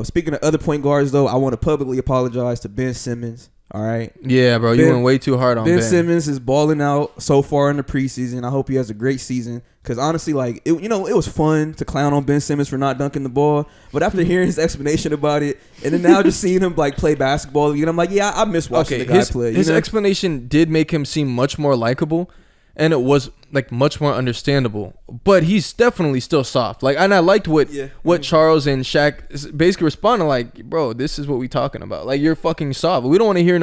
Speaking of other point guards, though, I want to publicly apologize to Ben Simmons. All right. Yeah, bro. You went way too hard on Ben. Ben Simmons is balling out so far in the preseason. I hope he has a great season. Because honestly, like, it was fun to clown on Ben Simmons for not dunking the ball. But after hearing his explanation about it, and then now just seeing him like play basketball again, I'm like, yeah, I miss watching the guy play. His explanation did make him seem much more likable, and it was like much more understandable. But he's definitely still soft. Like, and I liked what Charles and Shaq basically responded like, bro, this is what we talking about. Like, you're fucking soft. We don't want to hear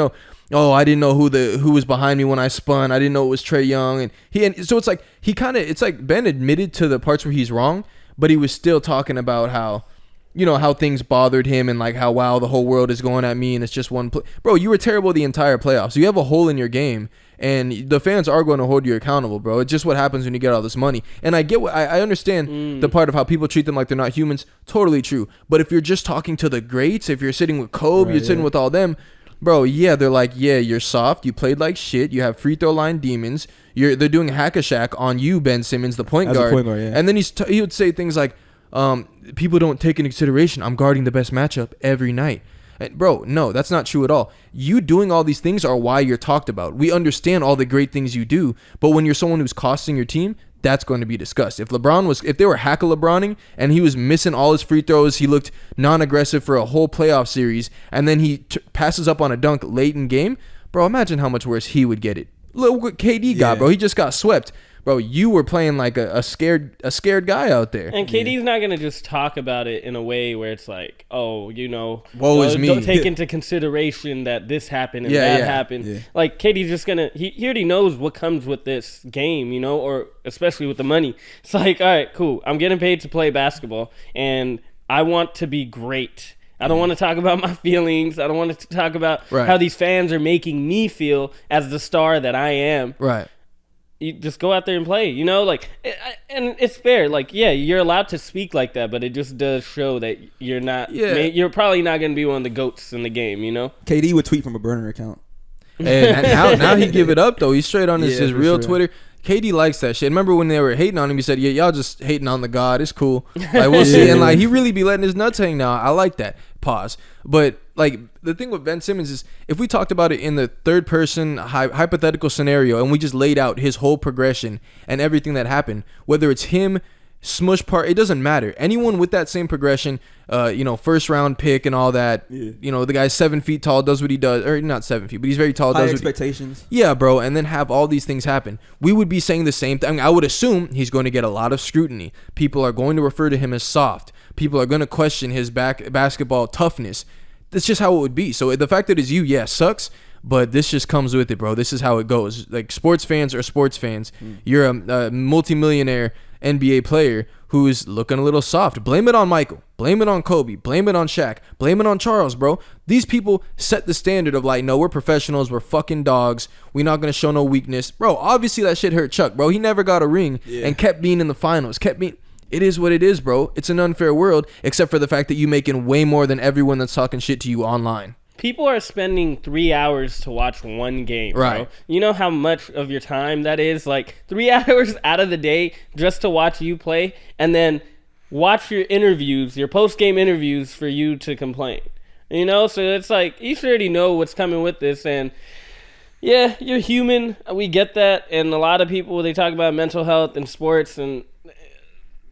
I didn't know who was behind me when I spun. I didn't know it was Trae Young, and so it's like it's like Ben admitted to the parts where he's wrong, but he was still talking about how, how things bothered him and like how, wow, the whole world is going at me and it's just one play. Bro, you were terrible the entire playoffs. You have a hole in your game, and the fans are going to hold you accountable, bro. It's just what happens when you get all this money. And I get I understand the part of how people treat them like they're not humans. Totally true. But if you're just talking to the greats, if you're sitting with Kobe, you're sitting with all them, bro, yeah, they're like, yeah, you're soft. You played like shit. You have free throw line demons. They're doing hack-a-shack on you, Ben Simmons, the point guard. Yeah. And then he would say things like, people don't take into consideration I'm guarding the best matchup every night. And bro, no, that's not true at all. You doing all these things are why you're talked about. We understand all the great things you do, but when you're someone who's costing your team, that's going to be discussed. If they were hack-a-LeBroning and he was missing all his free throws, he looked non-aggressive for a whole playoff series, and then he passes up on a dunk late in game, bro, imagine how much worse he would get it. Look what KD got, bro. He just got swept. Bro, you were playing like a scared guy out there. And KD's not going to just talk about it in a way where it's like, woe is me. Don't take into consideration that this happened and that happened. Yeah. Like, KD's just going to, he already knows what comes with this game, or especially with the money. It's like, all right, cool. I'm getting paid to play basketball, and I want to be great. I don't want to talk about my feelings. I don't want to talk about how these fans are making me feel as the star that I am. Right. You just go out there and play, and it's fair. Like, yeah, you're allowed to speak like that, but it just does show that you're not. Yeah. You're probably not going to be one of the GOATs in the game, KD would tweet from a burner account. And now he give it up though. He's straight on his real Twitter. KD likes that shit. Remember when they were hating on him? He said, "Yeah, y'all just hating on the God. It's cool. Like, we'll see." And like, he really be letting his nuts hang now. I like that. Pause. But like, the thing with Ben Simmons is, if we talked about it in the third person hypothetical scenario, and we just laid out his whole progression and everything that happened, whether it's him, Smush part, it doesn't matter. Anyone with that same progression, first round pick and all that, the guy's 7 feet tall, does what he does, or not 7 feet, but he's very tall. High expectations. Yeah, bro, and then have all these things happen. We would be saying the same thing. I would assume he's going to get a lot of scrutiny. People are going to refer to him as soft. People are going to question his basketball toughness. That's just how it would be. So the fact that it's you, sucks, but this just comes with it, bro. This is how it goes. Like, sports fans are sports fans. You're a multimillionaire NBA player who's looking a little soft. Blame it on Michael. Blame it on Kobe. Blame it on Shaq. Blame it on Charles, bro. These people set the standard of like, no, we're professionals. We're fucking dogs. We're not going to show no weakness. Bro, obviously that shit hurt Chuck, bro. He never got a ring and kept being in the finals. It is what it is, bro. It's an unfair world, except for the fact that you making way more than everyone that's talking shit to you online. People are spending 3 hours to watch one game, bro. Right. You know how much of your time that is? Like, 3 hours out of the day just to watch you play, and then watch your interviews, your post-game interviews for you to complain. So it's like, you should already know what's coming with this, and yeah, you're human. We get that, and a lot of people, they talk about mental health and sports, and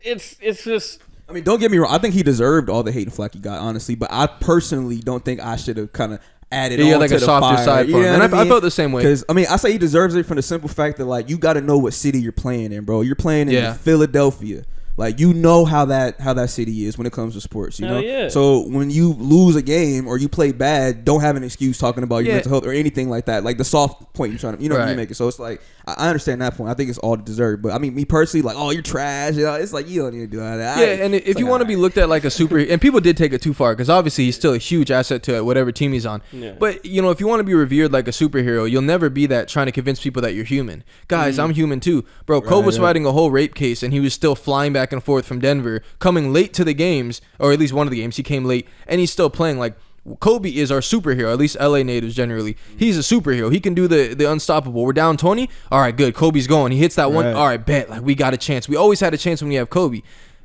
it's just... I mean, don't get me wrong. I think he deserved all the hate and flack he got, honestly. But I personally don't think I should have kind of added on like to a the softer fire. side for him. And I felt the same way. Because, I say he deserves it from the simple fact that, like, you got to know what city you're playing in, bro. You're playing in Philadelphia. Like, you know how that city is when it comes to sports, you know? Yeah. So when you lose a game or you play bad, don't have an excuse talking about your mental health or anything like that. Like the soft point you're trying to, what you make it. So it's like, I understand that point. I think it's all deserved. But I mean, me personally, like, oh, you're trash. It's like, you don't need to do all that. Yeah, and if you want to be looked at like a super, and people did take it too far, because obviously he's still a huge asset to whatever team he's on. Yeah. But, if you want to be revered like a superhero, you'll never be that trying to convince people that you're human. Guys, I'm human too. Bro, Kobe was fighting a whole rape case, and he was still flying back and forth from Denver, coming late to the games, or at least one of the games. He came late, and he's still playing. Like, Kobe is our superhero, at least LA natives generally. He's a superhero. He can do the unstoppable. We're down 20. All right, good. Kobe's going. He hits that one. All right, bet. Like, we got a chance. We always had a chance when we have Kobe.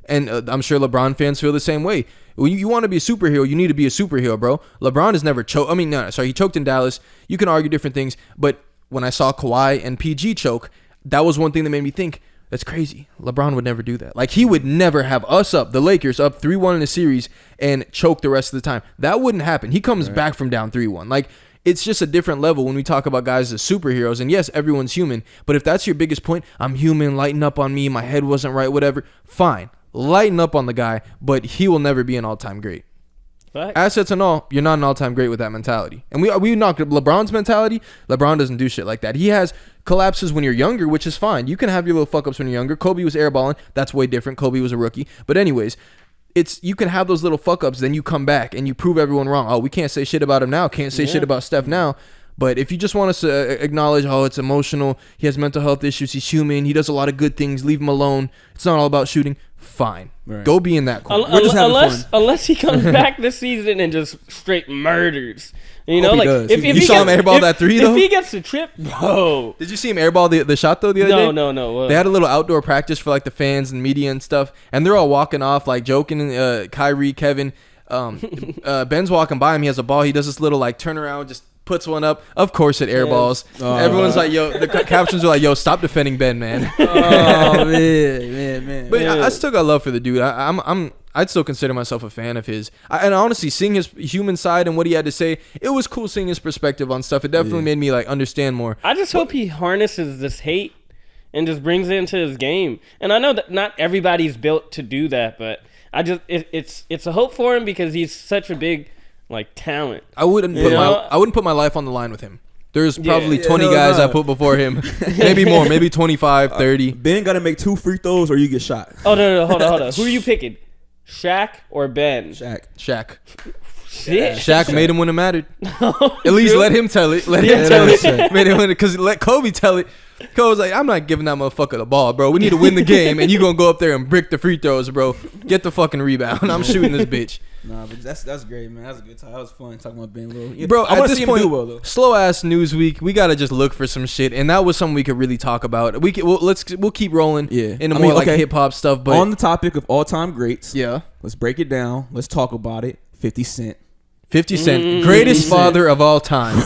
And I'm sure LeBron fans feel the same way. When you want to be a superhero, you need to be a superhero, bro. LeBron has never choked. I mean, no, sorry, he choked in Dallas. You can argue different things, but when I saw Kawhi and PG choke, that was one thing that made me think, that's crazy. LeBron would never do that. Like, he would never have us up, the Lakers, up 3-1 in a series and choke the rest of the time. That wouldn't happen. He comes back from down 3-1. Like, it's just a different level when we talk about guys as superheroes. And yes, everyone's human. But if that's your biggest point, I'm human, lighten up on me, my head wasn't right, whatever. Fine. Lighten up on the guy, but he will never be an all-time great. Fact. Assets and all, you're not an all-time great with that mentality. And we knocked LeBron's mentality. LeBron doesn't do shit like that. He has collapses when you're younger, which is fine. You can have your little fuck-ups when you're younger. Kobe was airballing. That's way different. Kobe was a rookie. But anyways, you can have those little fuck-ups, then you come back and you prove everyone wrong. Oh, we can't say shit about him now. Can't say shit about Steph now. But if you just want us to acknowledge, oh, it's emotional, he has mental health issues, he's human, he does a lot of good things, leave him alone, it's not all about shooting, fine. Right. Go be in that corner. Unless he comes back this season and just straight murders. You know, like if you saw him airball that three though. If he gets the trip, bro. Did you see him airball the shot though the other day? No. They had a little outdoor practice for like the fans and media and stuff, and they're all walking off like joking. Kyrie, Kevin, Ben's walking by him. He has a ball. He does this little like turn around, just puts one up. Of course, it airballs. Oh. Everyone's like, "Yo," the captions are like, "Yo, stop defending Ben, man." Oh man. But I still got love for the dude. I'd still consider myself a fan of his. And honestly, seeing his human side and what he had to say, it was cool seeing his perspective on stuff. It definitely made me like understand more. I just hope he harnesses this hate and just brings it into his game. And I know that not everybody's built to do that, but it's a hope for him because he's such a big like talent. I wouldn't put my life on the line with him. There's probably 20 guys I put before him. Maybe more, maybe 25, 30. Ben got to make 2 free throws or you get shot. Oh no, hold on. Who are you picking? Shaq or Ben? Shaq. Shit. Shaq made him when it mattered. At least let him tell it. Let him tell it. Made him when it, because let Kobe tell it. Kobe's like, I'm not giving that motherfucker the ball, bro. We need to win the game, and you gonna go up there and brick the free throws, bro. Get the fucking rebound. I'm shooting this bitch. Nah, but that's great, man. That was a good time. That was fun talking about Ben Little. Bro, at this point, slow ass news week. We gotta just look for some shit, and that was something we could really talk about. We'll keep rolling. Into more like hip hop stuff. But on the topic of all time greats, let's break it down. Let's talk about it. 50 Cent. 50 Cent, greatest father of all time.